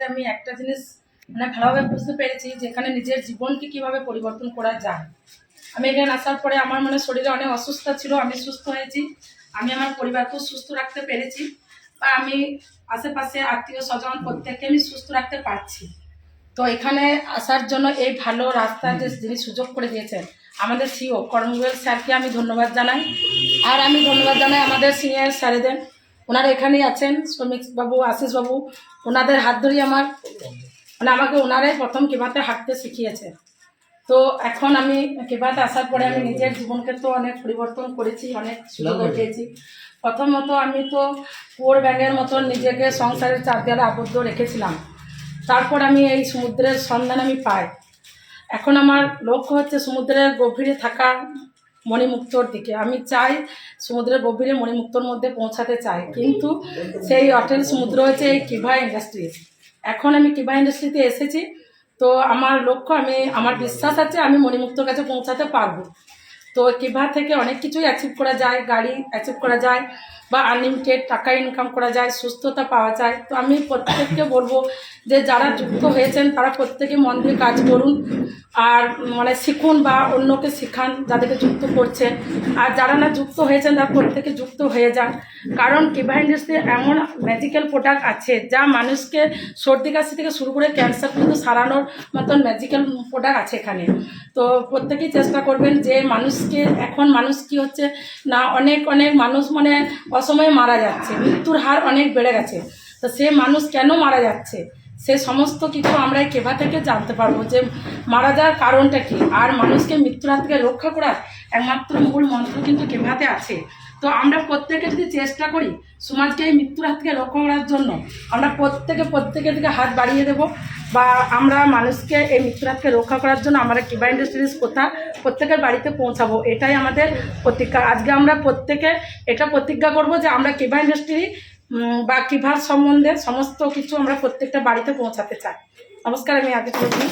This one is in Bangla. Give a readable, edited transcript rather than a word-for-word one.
আমি একটা জিনিস মানে ভালোভাবে বুঝতে পেরেছি যে এখানে নিজের জীবনকে কিভাবে পরিবর্তন করা যায়। আমি এখানে আসার পরে আমার মানে শরীরে অনেক অসুস্থ ছিল, আমি সুস্থ হয়েছি, আমি আমার পরিবারকেও সুস্থ রাখতে পেরেছি, বা আমি আশেপাশে আত্মীয় স্বজন প্রত্যেককে আমি সুস্থ রাখতে পারছি। তো এখানে আসার জন্য এই ভালো রাস্তার যে যিনি সুযোগ করে দিয়েছেন আমাদের সিও কর্মগুয়েল স্যারকে আমি ধন্যবাদ জানাই। আর আমি ধন্যবাদ জানাই আমাদের সিনিয়র স্যারেদের, ওনারা এখানেই আছেন, শ্রমিক বাবু, আশিস বাবু, ওনাদের হাত ধরেই আমার মানে আমাকে ওনারাই প্রথম কিভাবে হাঁটতে শিখিয়েছে। তো এখন আমি কিভাবে আসার পরে আমি নিজের জীবনকে তো অনেক পরিবর্তন করেছি, অনেক সুযোগ পেয়েছি। প্রথমত আমি তো কুয়োর ব্যাঙের মতন নিজেকে সংসারের চার দেয়ালে আবদ্ধ রেখেছিলাম, তারপর আমি এই সমুদ্রের সন্ধান আমি পাই। এখন আমার লক্ষ্য হচ্ছে সমুদ্রের গভীরে থাকা মণিমুক্তর দিকে। আমি চাই সমুদ্রের গভীরে মণিমুক্তর মধ্যে পৌঁছাতে চাই, কিন্তু সেই অটেল সমুদ্র হচ্ছে এই কিভা ইন্ডাস্ট্রিজ। এখন আমি কিভা ইন্ডাস্ট্রিতে এসেছি, তো আমার লক্ষ্য, আমার বিশ্বাস আছে আমি মণিমুক্তর কাছে পৌঁছাতে পারবো। তো কিভা থেকে অনেক কিছুই অ্যাচিভ করা যায়, গাড়ি অ্যাচিভ করা যায়, বা আনলিমিটেড টাকা ইনকাম করা যায়, সুস্থতা পাওয়া যায়। তো আমি প্রত্যেককে বলবো যে যারা যুক্ত হয়েছেন তারা প্রত্যেকে মন দিয়ে কাজ করুন, আর মানে শিখুন বা অন্যকে শেখান যাদেরকে যুক্ত করছেন। আর যারা না যুক্ত হয়েছেন তারা প্রত্যেকে যুক্ত হয়ে যান, কারণ কিভা ইন্ডাস্ট্রি এমন ম্যাজিক্যাল প্রোডাক্ট আছে যা মানুষকে সর্দি কাশি থেকে শুরু করে ক্যান্সার কিন্তু সারানোর মতন ম্যাজিক্যাল প্রোডাক্ট আছে এখানে। তো প্রত্যেকেই চেষ্টা করবেন যে মানুষকে, এখন মানুষ কি হচ্ছে না, অনেক মানুষ মানে অসময়ে মারা যাচ্ছে, মৃত্যুর হার অনেক বেড়ে গেছে। তো সে মানুষ কেন মারা যাচ্ছে সে সমস্ত কিছু আমরা এই কেভা থেকে জানতে পারবো, যে মারা যাওয়ার কারণটা কী। আর মানুষকে মৃত্যুর হাত থেকে রক্ষা করার একমাত্র মূল মন্ত্র কিন্তু কেভাতে আছে। তো আমরা প্রত্যেকে যদি চেষ্টা করি সমাজকে এই মৃত্যুর হাত থেকে রক্ষা করার জন্য, আমরা প্রত্যেকের দিকে হাত বাড়িয়ে দেবো, বা আমরা মানুষকে এই মৃত্যুর হাত থেকে রক্ষা করার জন্য আমরা কিভা ইন্ডাস্ট্রিজ কোথা প্রত্যেকের বাড়িতে পৌঁছাবো, এটাই আমাদের প্রতিজ্ঞা। আজকে আমরা প্রত্যেকে এটা প্রতিজ্ঞা করব যে আমরা কিভা ইন্ডাস্ট্রি বা কিভার সম্বন্ধে সমস্ত কিছু আমরা প্রত্যেকটা বাড়িতে পৌঁছাতে চাই। নমস্কার, আমি আগে চলছি।